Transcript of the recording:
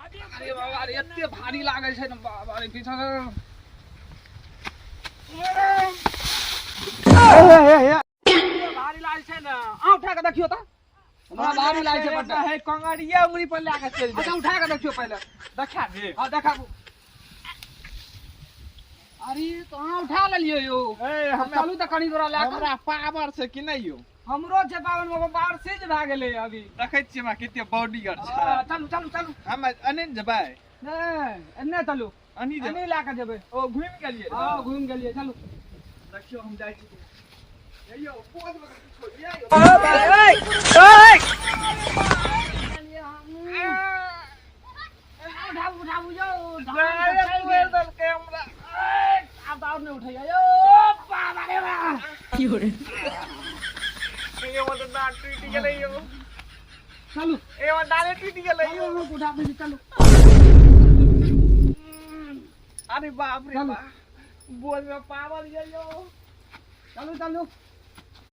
अरे बाबा रे एते भारी लागे छै न बाबा रे पीछा से भारी लागे छै न आ उठा के देखियो त हमरा भारी लागे छै बड्ड है कंगड़िया उंगली पर लाके चल अच्छा उठा के देखियो पहले देखा दे हां देखाबू अरे तो हां उठा लेलियो यो ए हम चलू त कनी तोरा लाके हमरा पावर से कि नहीं यो हमरो छै पावन में बाहर सीज भ गेलै अभी देखै छियै हमरा कते बॉडी गार्ड छै चलू चलू चलू हम अनिल जबै नहीं एन्ने चलू अनिल एन्ने लाके जेबै ओ घुम गेलिए हां घुम गेलियै चलू देखियो हम जाइ छी यो पोज में छोड़िया यो उठाऊ यो कैमरा अब दाव ने उठाइयो यो बाबा रे बा यो मत ना टूटी गेलै यो चलू ए मत डाले टूटी गेलै यो उठा दे चलू अरे बाप रे चलो। बाप बोल में पावर ये यो चलू चलू